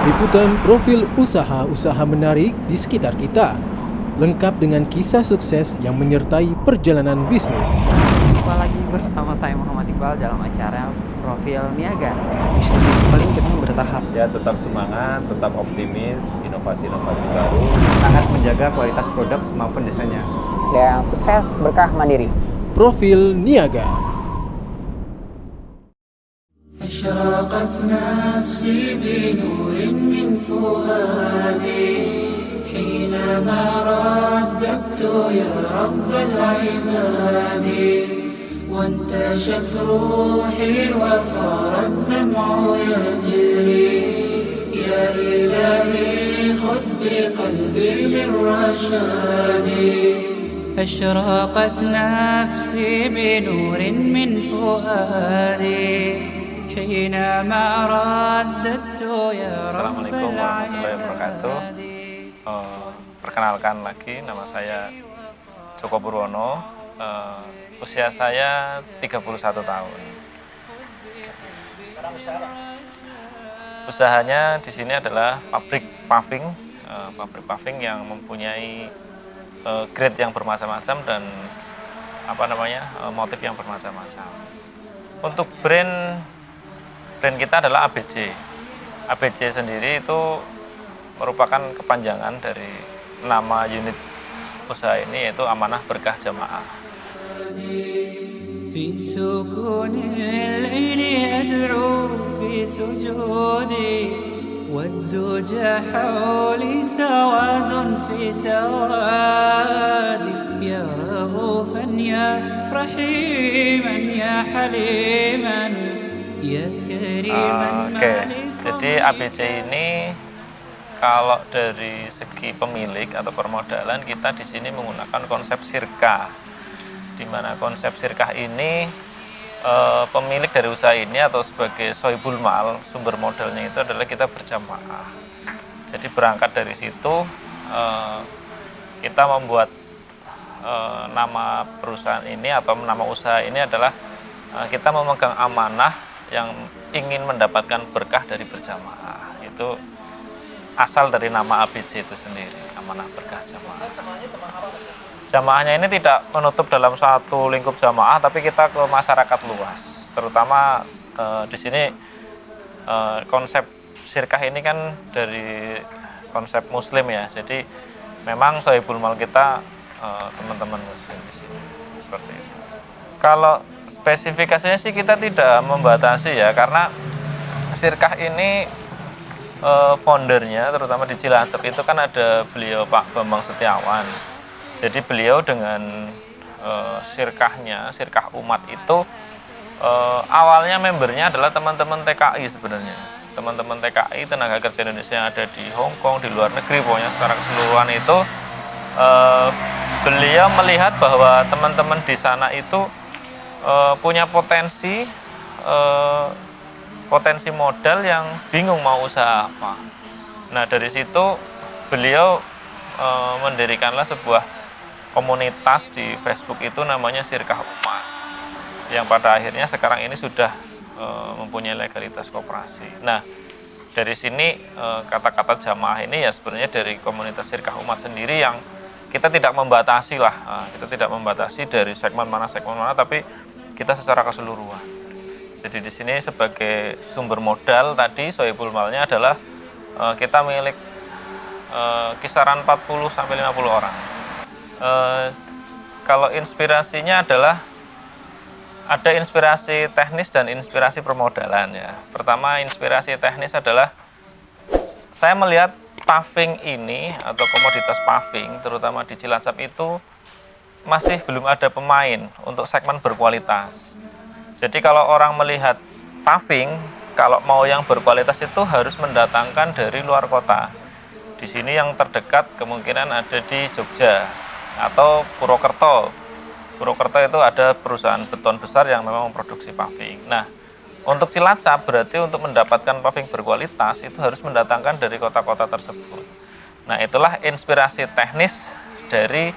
Liputan profil usaha-usaha menarik di sekitar kita, lengkap dengan kisah sukses yang menyertai perjalanan bisnis. Jumpa lagi bersama saya Muhammad Iqbal dalam acara Profil Niaga. Bisnis itu paling kita bertahap. Ya, tetap semangat, tetap optimis, inovasi-inovasi baru. Sangat menjaga kualitas produk maupun desainnya. Yang sukses berkah mandiri. Profil Niaga. أشرقت نفسي بنور من فؤادي حينما رددت يا رب العباد وانتشت روحي وصار الدمع يجري يا إلهي خذ بقلبي للرشاد أشرقت نفسي بنور من فؤادي حينما رددت يا رب Assalamualaikum warahmatullahi wabarakatuh. Perkenalkan lagi, nama saya Joko Purwono. Usia saya 31 tahun. Usahanya di sini adalah pabrik paving yang mempunyai grade yang bermacam-macam dan motif yang bermacam-macam. Untuk brand kita adalah ABC. ABC sendiri itu merupakan kepanjangan dari nama unit usaha ini, yaitu Amanah Berkah Jamaah. في سكون الليل أدعو في سجودي والدجى حولي سواد في سوادي يا رؤوفا يا رحيما يا حليما يا كريما Jadi ABC ini kalau dari segi pemilik atau permodalan, kita di sini menggunakan konsep sirkah, di mana konsep sirkah ini pemilik dari usaha ini atau sebagai sohibul mal, sumber modalnya itu adalah kita berjamaah. Jadi berangkat dari situ kita membuat nama perusahaan ini atau nama usaha ini adalah kita memegang amanah yang ingin mendapatkan berkah dari berjamaah. Itu asal dari nama ABC itu sendiri, Amanah Berkah Jamaah. Jamaahnya ini tidak menutup dalam satu lingkup jamaah, tapi kita ke masyarakat luas. Terutama di sini konsep sirkah ini kan dari konsep muslim ya. Jadi memang sohibul mal kita teman-teman muslim di sini seperti itu. Kalau spesifikasinya sih kita tidak membatasi ya, karena sirkah ini foundernya terutama di Cilacap itu kan ada beliau Pak Bambang Setiawan. Jadi beliau dengan sirkahnya, sirkah umat itu awalnya membernya adalah teman-teman TKI sebenarnya. Teman-teman TKI, tenaga kerja Indonesia yang ada di Hong Kong, di luar negeri, pokoknya secara keseluruhan itu beliau melihat bahwa teman-teman di sana itu punya potensi modal yang bingung mau usaha apa. Nah, dari situ beliau mendirikanlah sebuah komunitas di Facebook itu namanya Sirkah Umat, yang pada akhirnya sekarang ini sudah mempunyai legalitas koperasi. Nah, dari sini kata-kata jamaah ini ya sebenarnya dari komunitas Sirkah Umat sendiri, yang kita tidak membatasi lah, kita tidak membatasi dari segmen mana, tapi kita secara keseluruhan. Jadi di sini sebagai sumber modal tadi sohibul malnya adalah kita milik kisaran 40 sampai 50 orang. Kalau inspirasinya adalah ada inspirasi teknis dan inspirasi permodalan ya. Pertama, inspirasi teknis adalah saya melihat paving ini atau komoditas paving terutama di Cilacap itu masih belum ada pemain untuk segmen berkualitas. Jadi kalau orang melihat paving, kalau mau yang berkualitas itu harus mendatangkan dari luar kota. Di sini yang terdekat kemungkinan ada di Jogja atau Purwokerto. Purwokerto itu ada perusahaan beton besar yang memang memproduksi paving. Nah, untuk Cilacap berarti untuk mendapatkan paving berkualitas itu harus mendatangkan dari kota-kota tersebut. Nah, itulah inspirasi teknis dari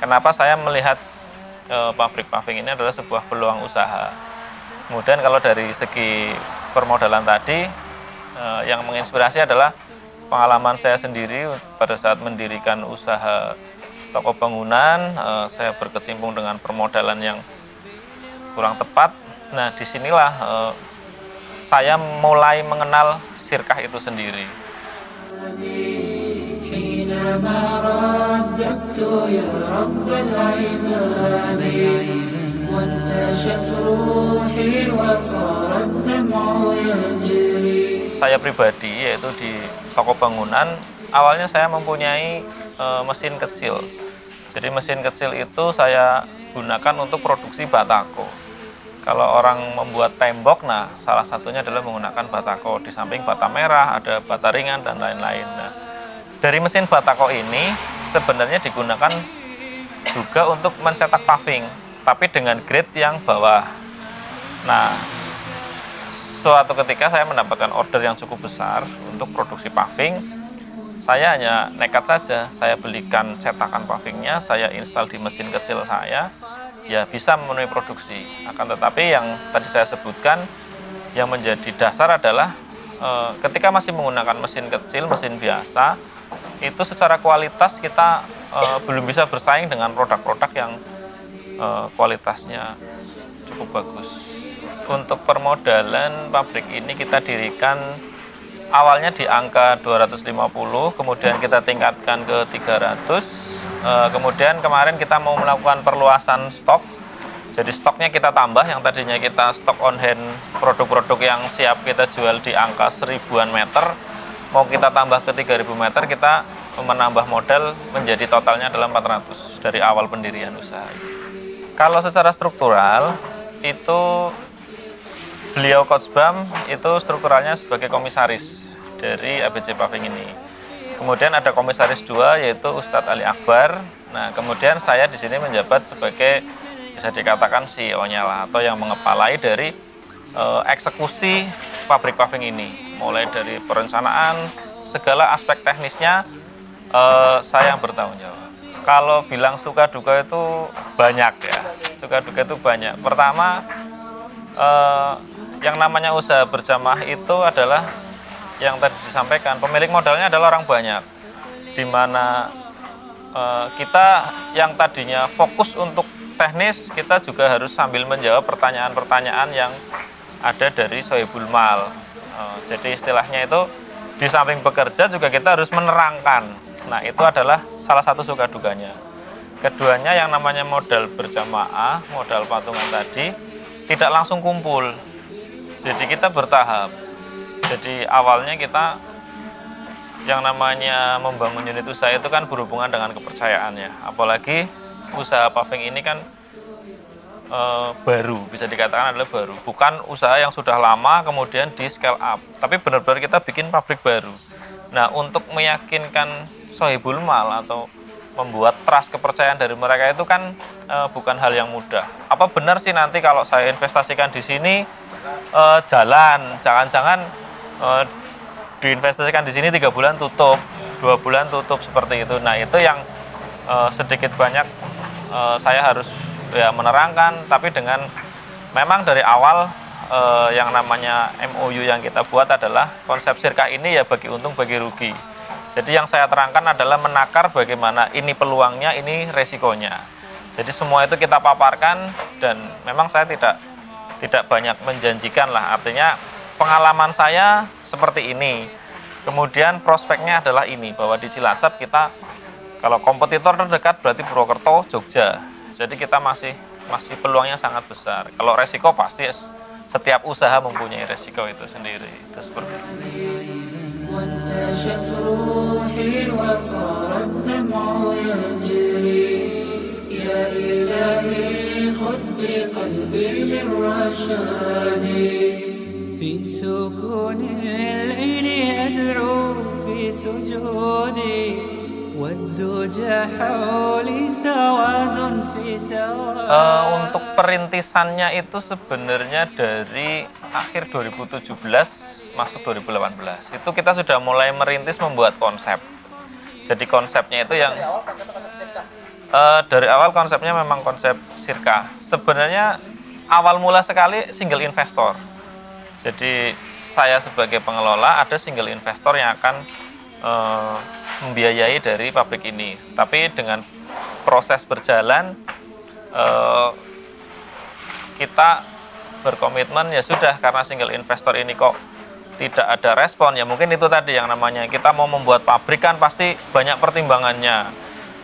kenapa saya melihat pabrik paving ini adalah sebuah peluang usaha. Kemudian kalau dari segi permodalan tadi, yang menginspirasi adalah pengalaman saya sendiri pada saat mendirikan usaha toko bangunan, saya berkecimpung dengan permodalan yang kurang tepat. Nah, disinilah saya mulai mengenal sirkah itu sendiri. حينما رددت يا رب العباد وانتشت روحي وصار الدمع يجري. Saya pribadi, yaitu di toko bangunan, awalnya saya mempunyai mesin kecil. Jadi mesin kecil itu saya gunakan untuk produksi batako. Kalau orang membuat tembok, nah salah satunya adalah menggunakan batako. Di samping bata merah, ada bata ringan dan lain-lain. Nah, dari mesin batako ini sebenarnya digunakan juga untuk mencetak paving, tapi dengan grade yang bawah. Nah, suatu ketika saya mendapatkan order yang cukup besar untuk produksi paving. Saya hanya nekat saja, saya belikan cetakan pavingnya, saya install di mesin kecil saya, ya bisa memenuhi produksi. Akan tetapi yang tadi saya sebutkan, yang menjadi dasar adalah ketika masih menggunakan mesin kecil, mesin biasa, itu secara kualitas kita belum bisa bersaing dengan produk-produk yang kualitasnya cukup bagus. Untuk permodalan pabrik ini kita dirikan awalnya di angka 250, kemudian kita tingkatkan ke 300, kemudian kemarin kita mau melakukan perluasan stok. Jadi stoknya kita tambah, yang tadinya kita stok on hand produk-produk yang siap kita jual di angka 1000-an meter, mau kita tambah ke 3000 meter, kita menambah modal menjadi totalnya adalah 400 dari awal pendirian usaha. Kalau secara struktural itu beliau Coach Bam itu strukturalnya sebagai komisaris dari ABC Paving ini. Kemudian ada komisaris 2 yaitu Ustadz Ali Akbar. Nah, kemudian saya di sini menjabat sebagai bisa dikatakan CEO-nya lah, atau yang mengepalai dari eksekusi pabrik paving ini. Mulai dari perencanaan, segala aspek teknisnya saya yang bertanggung jawab. Kalau bilang suka duka itu banyak ya. Suka duka itu banyak. Pertama, yang namanya usaha berjamaah itu adalah yang tadi disampaikan, pemilik modalnya adalah orang banyak, di mana kita yang tadinya fokus untuk teknis, kita juga harus sambil menjawab pertanyaan-pertanyaan yang ada dari sohibul mal. Jadi istilahnya itu di samping bekerja juga kita harus menerangkan. Nah, itu adalah salah satu suka dukanya. Keduanya yang namanya modal berjamaah, modal patungan tadi tidak langsung kumpul. Jadi kita bertahap. Jadi awalnya kita yang namanya membangun unit usaha itu kan berhubungan dengan kepercayaan ya. Apalagi usaha paving ini kan baru, bisa dikatakan adalah baru. Bukan usaha yang sudah lama kemudian di scale up, tapi benar-benar kita bikin pabrik baru. Nah, untuk meyakinkan sohibul mal atau membuat trust kepercayaan dari mereka itu kan bukan hal yang mudah. Apa benar sih nanti kalau saya investasikan di sini jalan, jangan-jangan diinvestasikan di sini 3 bulan tutup, 2 bulan tutup seperti itu. Nah, itu yang sedikit banyak saya harus ya menerangkan, tapi dengan memang dari awal yang namanya MOU yang kita buat adalah konsep sirkah ini ya bagi untung bagi rugi. Jadi yang saya terangkan adalah menakar bagaimana ini peluangnya, ini resikonya. Jadi semua itu kita paparkan, dan memang saya tidak banyak menjanjikan lah, artinya pengalaman saya seperti ini. Kemudian prospeknya adalah ini, bahwa di Cilacap kita kalau kompetitor terdekat berarti Purwokerto, Jogja. Jadi kita masih peluangnya sangat besar. Kalau resiko pasti setiap usaha mempunyai resiko itu sendiri. Itu seperti itu. وانتشت روحي وصار الدمع يجري يا إلهي خذ بقلبي للرشاد في سكون الليل أدعو في سجودي والدجى حولي سواد في سواد. Untuk perintisannya itu sebenarnya dari akhir 2017 masuk 2018 itu kita sudah mulai merintis membuat konsep. Jadi konsepnya itu yang dari awal konsepnya memang konsep sirkah. Sebenarnya awal mula sekali single investor. Jadi saya sebagai pengelola ada single investor yang akan membiayai dari pabrik ini. Tapi dengan proses berjalan, kita berkomitmen ya sudah, karena single investor ini kok tidak ada respon, ya mungkin itu tadi yang namanya kita mau membuat pabrik kan pasti banyak pertimbangannya,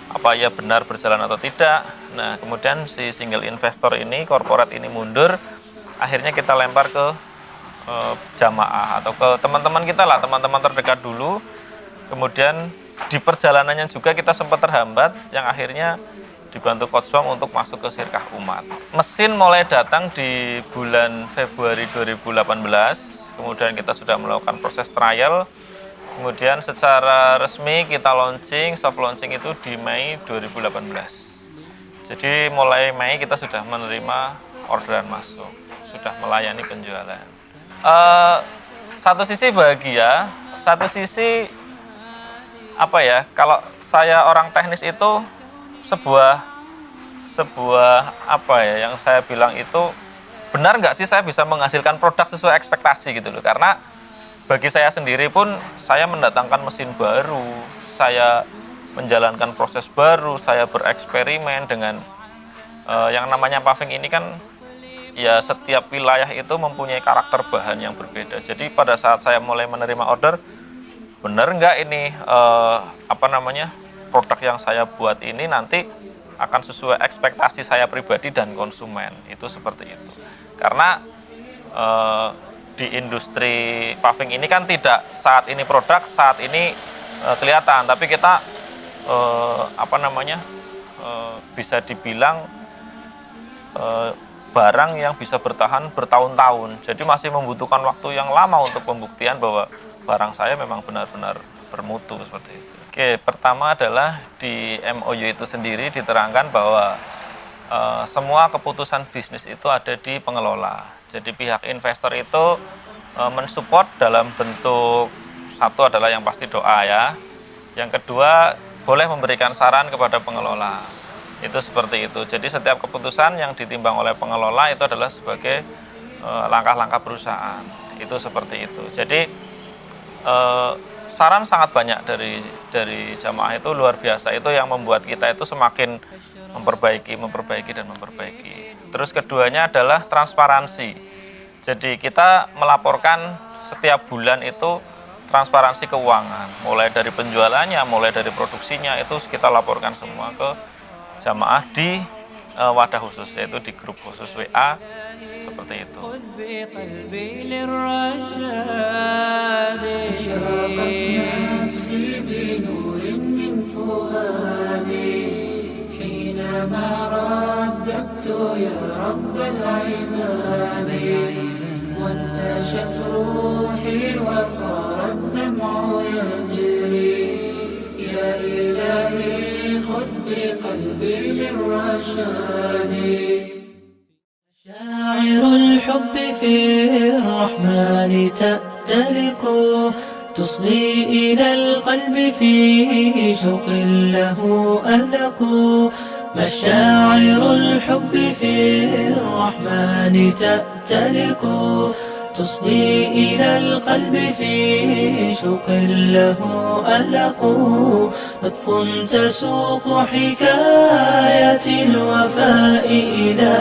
apa ya benar berjalan atau tidak. Nah kemudian si single investor ini, korporat ini mundur, akhirnya kita lempar ke jamaah atau ke teman-teman kita lah, teman-teman terdekat dulu. Kemudian di perjalanannya juga kita sempat terhambat, yang akhirnya dibantu Coach Bang untuk masuk ke Sirkah Umat. Mesin mulai datang di bulan Februari 2018. Kemudian kita sudah melakukan proses trial, kemudian secara resmi kita launching, soft launching itu di Mei 2018. Jadi mulai Mei kita sudah menerima orderan masuk, sudah melayani penjualan. Satu sisi bahagia, satu sisi apa ya, kalau saya orang teknis itu sebuah apa ya, yang saya bilang itu benar nggak sih saya bisa menghasilkan produk sesuai ekspektasi gitu loh. Karena bagi saya sendiri pun, saya mendatangkan mesin baru, saya menjalankan proses baru, saya bereksperimen dengan yang namanya paving ini kan ya setiap wilayah itu mempunyai karakter bahan yang berbeda. Jadi pada saat saya mulai menerima order, benar nggak ini apa namanya, produk yang saya buat ini nanti akan sesuai ekspektasi saya pribadi dan konsumen, itu seperti itu. Karena di industri paving ini kan tidak saat ini produk, saat ini kelihatan, tapi kita apa namanya, bisa dibilang barang yang bisa bertahan bertahun-tahun. Jadi masih membutuhkan waktu yang lama untuk pembuktian bahwa barang saya memang benar-benar bermutu seperti itu. Oke, pertama adalah di MOU itu sendiri diterangkan bahwa semua keputusan bisnis itu ada di pengelola. Jadi pihak investor itu mensupport dalam bentuk, satu adalah yang pasti doa ya. Yang kedua, boleh memberikan saran kepada pengelola. Itu seperti itu. Jadi setiap keputusan yang ditimbang oleh pengelola itu adalah sebagai langkah-langkah perusahaan. Itu seperti itu. Jadi saran sangat banyak dari jamaah itu luar biasa. Itu yang membuat kita itu semakin memperbaiki. Terus keduanya adalah transparansi. Jadi kita melaporkan setiap bulan itu transparansi keuangan, mulai dari penjualannya, mulai dari produksinya, itu kita laporkan semua ke jamaah di wadah khusus, yaitu di grup khusus WA, seperti itu. وانتشت روحي وصار الدمع يجري يا إلهي خذ بقلبي للرشاد مشاعر الحب في الرحمن تأتلك تصغي إلى القلب فيه شوق له ألق مشاعر الحب في الرحمن تأتلك تصغي إلى القلب فيه شوق له ألق لطف تسوق حكاية الوفاء إلى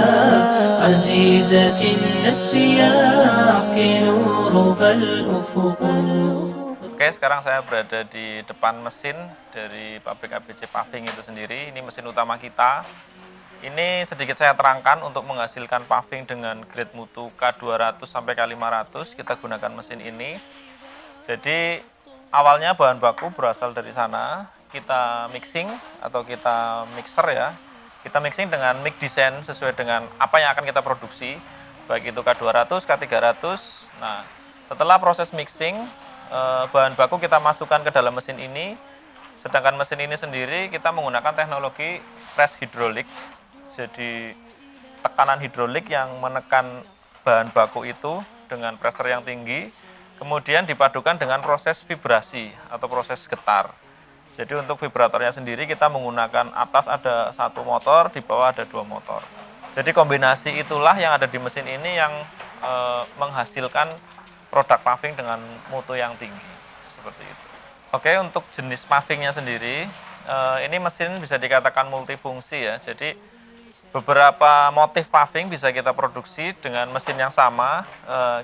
عزيزة النفس يعقل ربى الأفق. Oke, sekarang saya berada di depan mesin dari pabrik ABC Paving itu sendiri. Ini mesin utama kita. Ini sedikit saya terangkan, untuk menghasilkan paving dengan grade mutu K200 sampai K500 kita gunakan mesin ini. Jadi awalnya bahan baku berasal dari sana, kita mixing atau kita mixer ya. Kita mixing dengan mix design sesuai dengan apa yang akan kita produksi, baik itu K200, K300. Nah, setelah proses mixing, bahan baku kita masukkan ke dalam mesin ini. Sedangkan mesin ini sendiri kita menggunakan teknologi press hidrolik. Jadi tekanan hidrolik yang menekan bahan baku itu dengan pressure yang tinggi, kemudian dipadukan dengan proses vibrasi atau proses getar. Jadi untuk vibratornya sendiri kita menggunakan atas ada 1 motor, di bawah ada 2 motor. Jadi kombinasi itulah yang ada di mesin ini yang menghasilkan produk paving dengan mutu yang tinggi, seperti itu. Oke, untuk jenis pavingnya sendiri, ini mesin bisa dikatakan multifungsi ya. Jadi beberapa motif paving bisa kita produksi dengan mesin yang sama.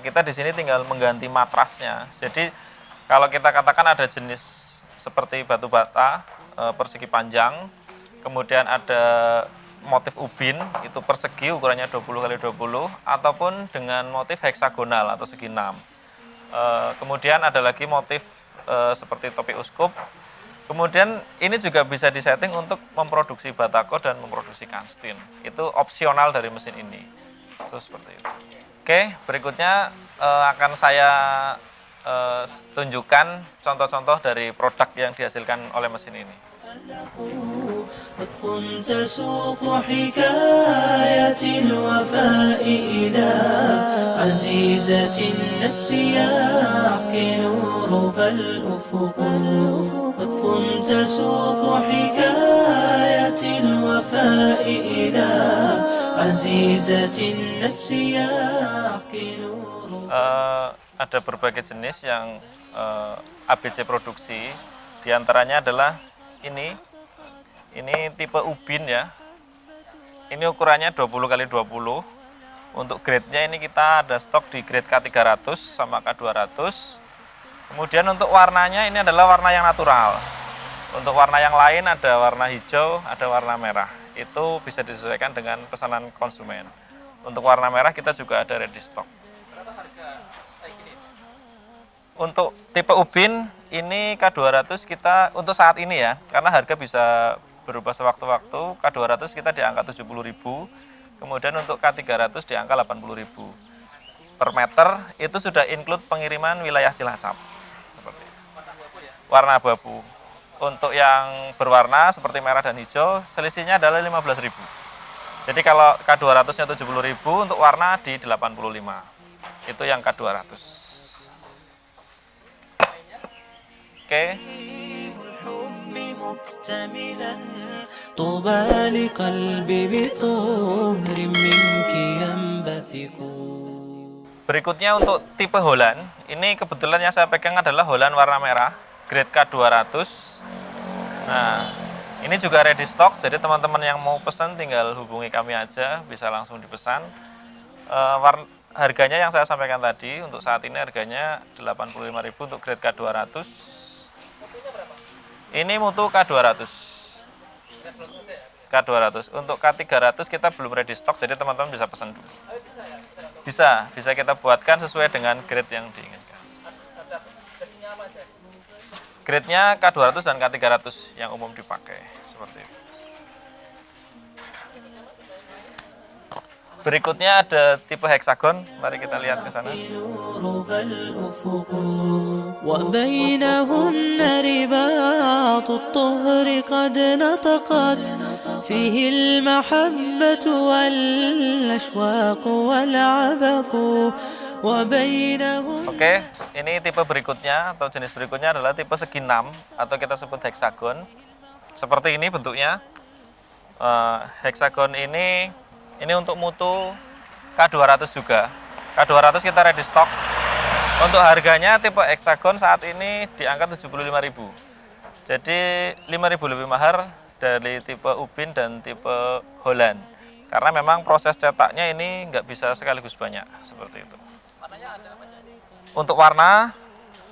Kita di sini tinggal mengganti matrasnya. Jadi kalau kita katakan ada jenis seperti batu bata, persegi panjang, kemudian ada motif ubin, itu persegi ukurannya 20x20, ataupun dengan motif heksagonal atau segi 6. Kemudian ada lagi motif seperti topi uskup. Kemudian ini juga bisa disetting untuk memproduksi batako dan memproduksi kanstin. Itu opsional dari mesin ini. Itu seperti itu. Oke, berikutnya akan saya tunjukkan contoh-contoh dari produk yang dihasilkan oleh mesin ini. لطف تسوق حكاية الوفاء إلى عزيزة النفس يعقل ربى الأفق لطف تسوق حكاية الوفاء إلى عزيزة النفس يعقل Ada berbagai jenis yang ABC produksi. Di antaranya adalah ini tipe ubin ya. Ini ukurannya 20x20. Untuk grade-nya ini kita ada stok di grade K300 sama K200. Kemudian untuk warnanya ini adalah warna yang natural. Untuk warna yang lain ada warna hijau, ada warna merah. Itu bisa disesuaikan dengan pesanan konsumen. Untuk warna merah kita juga ada ready stock. Untuk tipe ubin ini K200 kita untuk saat ini ya, karena harga bisa berubah sewaktu-waktu. K200 kita di angka 70.000, kemudian untuk K300 di angka 80.000 per meter. Itu sudah include pengiriman wilayah Cilacap. Seperti itu. Warna abu-abu. Untuk yang berwarna seperti merah dan hijau, selisihnya adalah 15.000. Jadi kalau K200-nya 70.000, untuk warna di 85. Itu yang K200. Oke. طوبى لقلب بطهر منك ينبثق. Berikutnya untuk tipe Holland. Ini kebetulan yang saya pegang adalah Holland warna merah, grade K200. Nah, ini juga ready stock, jadi teman-teman yang mau pesan tinggal hubungi kami aja, bisa langsung dipesan. Harganya yang saya sampaikan tadi, untuk saat ini harganya 85.000 untuk grade K200. Ini mutu K200. K200. Untuk K300 kita belum ready stock, jadi teman-teman bisa pesan dulu. Bisa kita buatkan sesuai dengan grade yang diinginkan. Grade-nya K200 dan K300 yang umum dipakai, seperti itu. Berikutnya ada tipe heksagon, mari kita lihat ke sana. وبينهن رباط الطهر قد نطقت فيه المحبة والأشواق والعبق وبينهن. Oke, ini tipe berikutnya atau jenis berikutnya adalah tipe segi 6 atau kita sebut heksagon. Seperti ini bentuknya. Heksagon ini untuk mutu K200 juga. K200 kita ready stock. Untuk harganya tipe heksagon saat ini di angka 75.000. Jadi 5.000 lebih mahal dari tipe ubin dan tipe Holland. Karena memang proses cetaknya ini nggak bisa sekaligus banyak, seperti itu. Untuk warna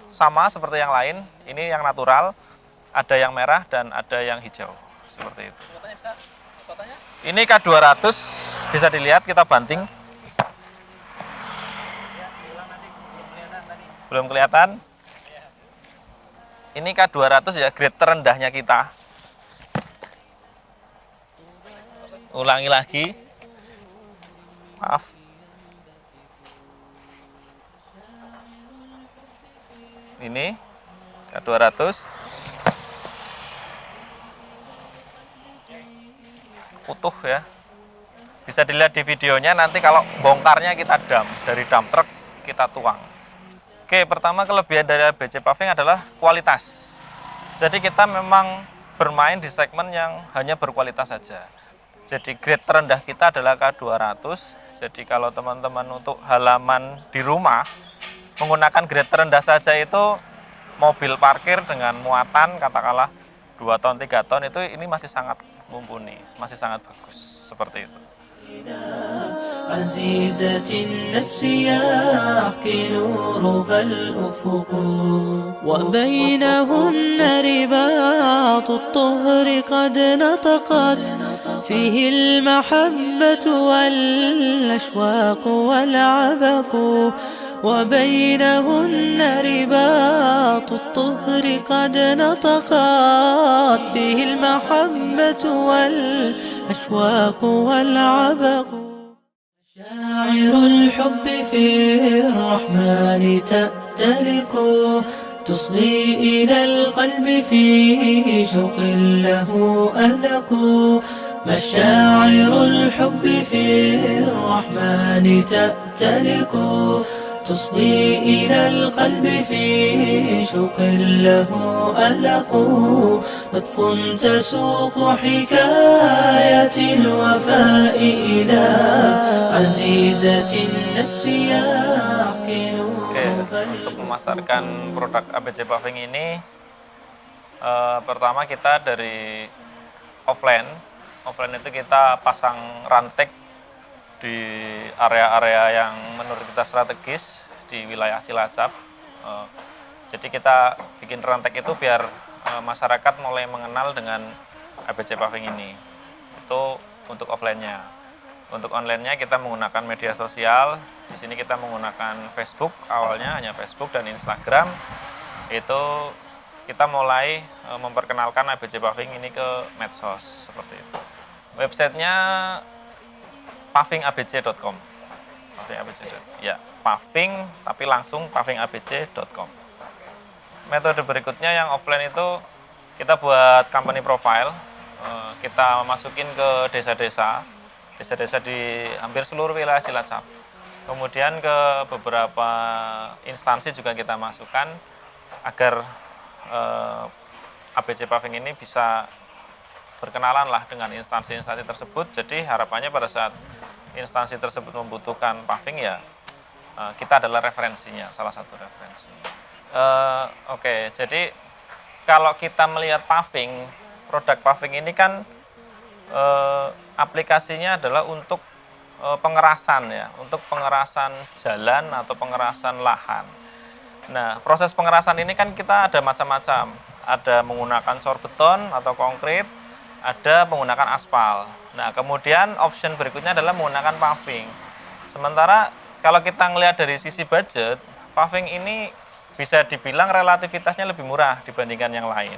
sama seperti yang lain. Ini yang natural, ada yang merah dan ada yang hijau, seperti itu. Ini K200, bisa dilihat kita banting. Belum kelihatan. Ini K200 ya, grade terendahnya kita. Ulangi lagi. Maaf. Ini K200. Utuh ya. Bisa dilihat di videonya, nanti kalau bongkarnya kita dari dump truck kita tuang. Oke, pertama kelebihan dari ABC Paving adalah kualitas. Jadi kita memang bermain di segmen yang hanya berkualitas saja. Jadi grade terendah kita adalah K200. Jadi kalau teman-teman untuk halaman di rumah menggunakan grade terendah saja itu mobil parkir dengan muatan katakanlah 2 ton 3 ton itu ini masih sangat mumpuni, masih sangat bagus seperti itu. عزيزة النفس يحكي نورها الأفق وبينهن رباط الطهر قد نطقت فيه المحبة والأشواق والعبق وبينهن رباط الطهر قد نطقت فيه المحبة والأشواق والعبق شاعر الحب في الرحمن تأتلك تصغي إلى القلب فيه شوق له أنق مشاعر الحب في الرحمن تأتلك تصغي إلى القلب فيه شوق له ألق لطف تسوق حكاية الوفاء إلى عزيزة النفس يعقل. Untuk memasarkan produk ABC Paving ini, pertama kita dari offline itu kita pasang rantek di area-area yang menurut kita strategis di wilayah Cilacap. Jadi kita bikin rantek itu biar masyarakat mulai mengenal dengan ABC Paving ini. Itu untuk offline-nya. Untuk online-nya kita menggunakan media sosial. Di sini kita menggunakan Facebook, awalnya hanya Facebook dan Instagram. Itu kita mulai memperkenalkan ABC Paving ini ke medsos seperti itu. Websitenya pavingabc.com. Ya, paving tapi langsung pavingabc.com. Metode berikutnya yang offline itu kita buat company profile. Kita masukin ke desa-desa di hampir seluruh wilayah Cilacap. Kemudian ke beberapa instansi juga kita masukkan agar ABC Paving ini bisa berkenalan lah dengan instansi-instansi tersebut. Jadi harapannya pada saat instansi tersebut membutuhkan paving ya kita adalah referensinya, salah satu referensi. Oke, jadi kalau kita melihat paving, produk paving ini kan aplikasinya adalah untuk pengerasan ya, untuk pengerasan jalan atau pengerasan lahan. Nah, proses pengerasan ini kan kita ada macam-macam. Ada menggunakan cor beton atau konkrit, ada menggunakan aspal. Nah, kemudian option berikutnya adalah menggunakan paving. Sementara kalau kita melihat dari sisi budget, paving ini bisa dibilang relativitasnya lebih murah dibandingkan yang lain.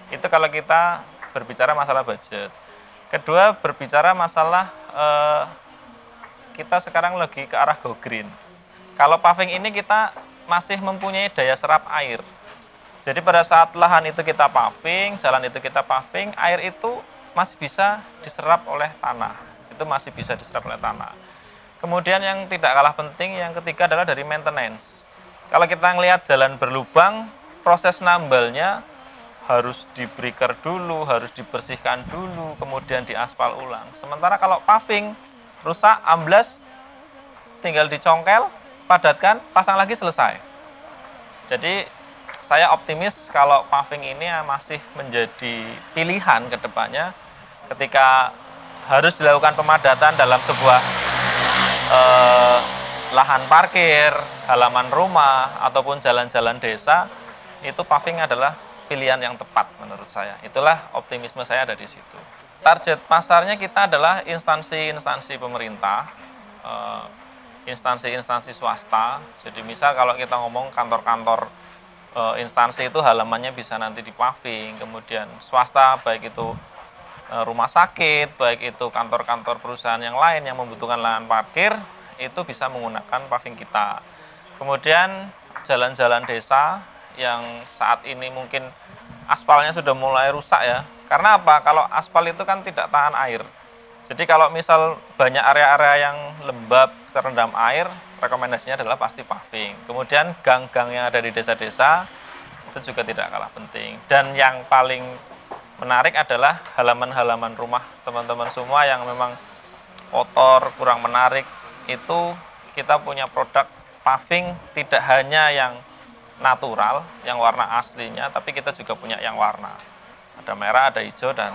Itu kalau kita berbicara masalah budget. Kedua, berbicara masalah kita sekarang lagi ke arah go green. Kalau paving ini kita masih mempunyai daya serap air. Jadi pada saat lahan itu kita paving, jalan itu kita paving, air itu masih bisa diserap oleh tanah. Itu masih bisa diserap oleh tanah. Kemudian yang tidak kalah penting, yang ketiga adalah dari maintenance. Kalau kita melihat jalan berlubang, proses nambalnya harus di-breaker dulu, harus dibersihkan dulu, kemudian diaspal ulang. Sementara kalau paving, rusak, amblas, tinggal dicongkel, padatkan, pasang lagi, selesai. Jadi saya optimis kalau paving ini masih menjadi pilihan ke depannya ketika harus dilakukan pemadatan dalam sebuah lahan parkir, halaman rumah, ataupun jalan-jalan desa, itu paving adalah pilihan yang tepat menurut saya. Itulah optimisme saya ada di situ. Target pasarnya kita adalah instansi-instansi pemerintah, instansi-instansi swasta. Jadi misal kalau kita ngomong kantor-kantor instansi itu halamannya bisa nanti di paving, kemudian swasta baik itu rumah sakit, baik itu kantor-kantor perusahaan yang lain yang membutuhkan lahan parkir, itu bisa menggunakan paving kita. Kemudian jalan-jalan desa yang saat ini mungkin aspalnya sudah mulai rusak ya. Karena apa? Kalau aspal itu kan tidak tahan air. Jadi kalau misal banyak area-area yang lembab, terendam air, rekomendasinya adalah pasti paving. Kemudian gang-gang yang ada di desa-desa itu juga tidak kalah penting. Dan yang paling menarik adalah halaman-halaman rumah teman-teman semua yang memang kotor, kurang menarik. Itu kita punya produk paving tidak hanya yang natural, yang warna aslinya, tapi kita juga punya yang warna. Ada merah, ada hijau, dan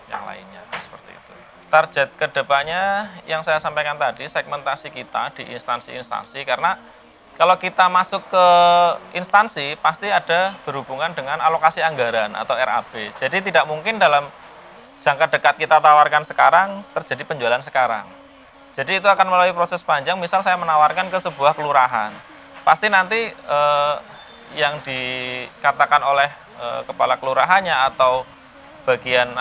yang lainnya, seperti itu. Target kedepannya yang saya sampaikan tadi, segmentasi kita di instansi-instansi, karena kalau kita masuk ke instansi, pasti ada berhubungan dengan alokasi anggaran atau RAB. Jadi tidak mungkin dalam jangka dekat kita tawarkan sekarang, terjadi penjualan sekarang. Jadi itu akan melalui proses panjang, misal saya menawarkan ke sebuah kelurahan. Pasti nanti yang dikatakan oleh kepala kelurahannya atau bagian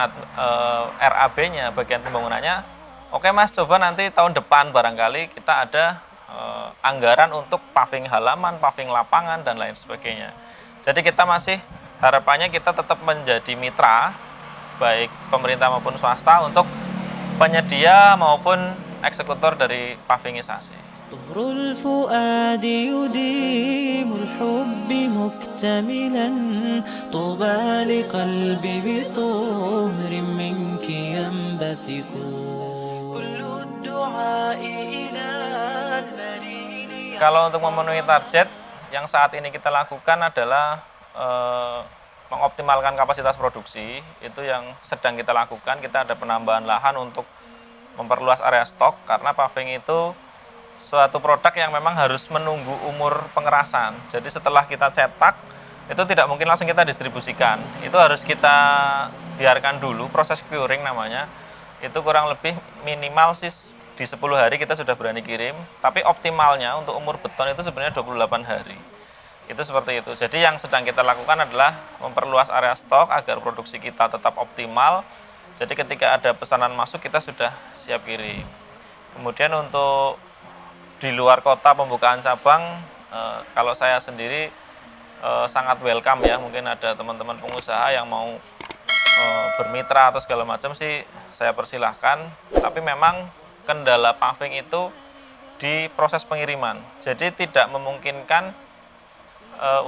RAB-nya, bagian pembangunannya, oke mas, coba nanti tahun depan barangkali kita ada anggaran untuk paving halaman, paving lapangan, dan lain sebagainya. Jadi kita masih harapannya kita tetap menjadi mitra, baik pemerintah maupun swasta, untuk penyedia maupun eksekutor dari pavingisasi. طهر الفؤاد يديم الحب مكتملا طوبى لقلب بطهر منك ينبثق كل الدعاء إلى المريل. Kalau untuk memenuhi target yang saat ini kita lakukan adalah mengoptimalkan kapasitas produksi. Itu yang sedang kita lakukan. Kita ada penambahan lahan untuk memperluas area stok, karena paving itu suatu produk yang memang harus menunggu umur pengerasan. Jadi setelah kita cetak, itu tidak mungkin langsung kita distribusikan. Itu harus kita biarkan dulu, proses curing namanya. Itu kurang lebih minimal sih di 10 hari kita sudah berani kirim. Tapi optimalnya untuk umur beton itu sebenarnya 28 hari. Itu seperti itu. Jadi yang sedang kita lakukan adalah memperluas area stok agar produksi kita tetap optimal. Jadi ketika ada pesanan masuk, kita sudah siap kirim. Kemudian untuk di luar kota pembukaan cabang, kalau saya sendiri sangat welcome ya. Mungkin ada teman-teman pengusaha yang mau bermitra atau segala macam sih, saya persilahkan. Tapi memang kendala paving itu di proses pengiriman. Jadi tidak memungkinkan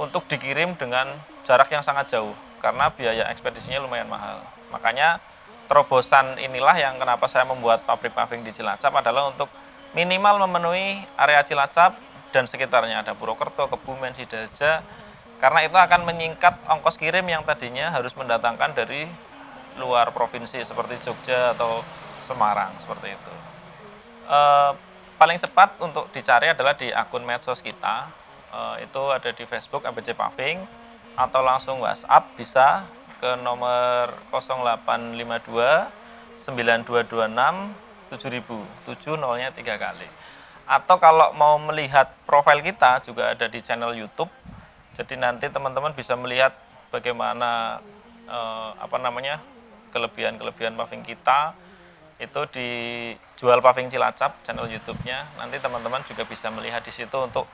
untuk dikirim dengan jarak yang sangat jauh, karena biaya ekspedisinya lumayan mahal. Makanya terobosan inilah yang kenapa saya membuat pabrik paving di Cilacap, adalah untuk minimal memenuhi area Cilacap dan sekitarnya, ada Purwokerto, Kebumen, Sidoarjo, karena itu akan menyingkat ongkos kirim yang tadinya harus mendatangkan dari luar provinsi seperti Jogja atau Semarang, seperti itu. Paling cepat untuk dicari adalah di akun medsos kita, itu ada di Facebook ABC Paving, atau langsung WhatsApp bisa ke nomor 0852 9226 7.000, 7-0-nya 3 kali. Atau kalau mau melihat profil kita, juga ada di channel YouTube. Jadi nanti teman-teman bisa melihat bagaimana kelebihan-kelebihan paving kita. Itu di Jual Paving Cilacap, channel YouTube-nya. Nanti teman-teman juga bisa melihat di situ untuk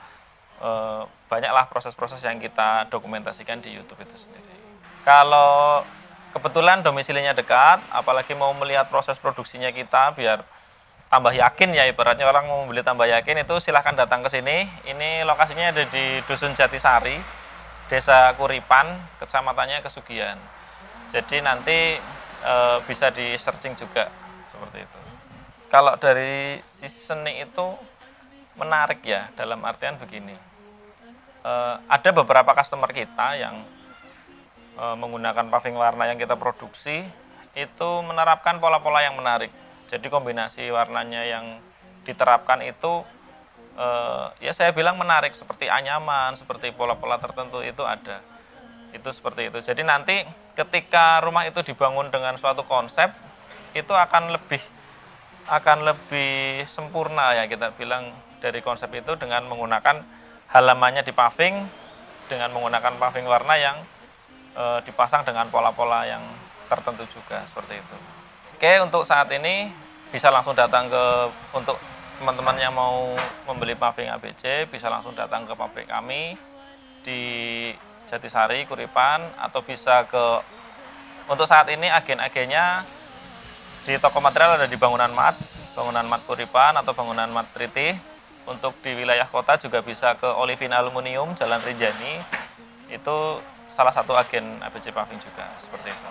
banyaklah proses-proses yang kita dokumentasikan di YouTube itu sendiri. Kalau kebetulan domisilinya dekat, apalagi mau melihat proses produksinya kita biar tambah yakin ya, ibaratnya orang mau membeli tambah yakin, itu silahkan datang ke sini. Ini lokasinya ada di Dusun Jatisari, Desa Kuripan, kecamatannya Kesugihan. Jadi nanti bisa di searching juga seperti itu. Kalau dari sisi seni itu menarik ya, dalam artian begini, ada beberapa customer kita yang menggunakan paving warna yang kita produksi itu menerapkan pola-pola yang menarik. Jadi kombinasi warnanya yang diterapkan itu ya saya bilang menarik, seperti anyaman, seperti pola-pola tertentu itu ada. Itu seperti itu. Jadi nanti ketika rumah itu dibangun dengan suatu konsep, itu akan lebih sempurna ya, kita bilang dari konsep itu, dengan menggunakan halamannya di paving, dengan menggunakan paving warna yang dipasang dengan pola-pola yang tertentu juga, seperti itu. Oke, untuk saat ini bisa langsung datang untuk teman-teman yang mau membeli paving ABC, bisa langsung datang ke pabrik kami di Jatisari, Kuripan, atau bisa untuk saat ini agen-agennya di toko material ada di Bangunan Mat Kuripan atau Bangunan Mat Triti. Untuk di wilayah kota juga bisa ke Olivin Aluminium, Jalan Rinjani, itu salah satu agen ABC Paving juga, seperti itu.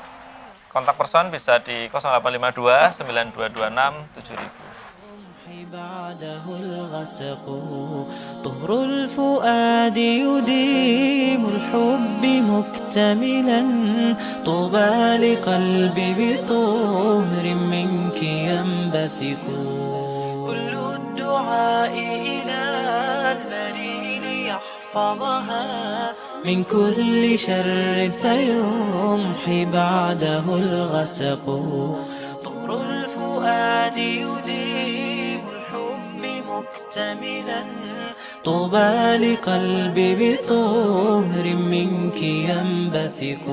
Kontak person bisa di 0852 9226 7000. بعده الغسق طهر الفؤاد يديم الحب مكتملا طوبى لقلب بطهر منك ينبثق كل الدعاء إلى المريض يحفظها من كل شر فيمحي بعده الغسق طهر الفؤاد يديم الحب مكتملا طوبى لقلب بطهر منك ينبثق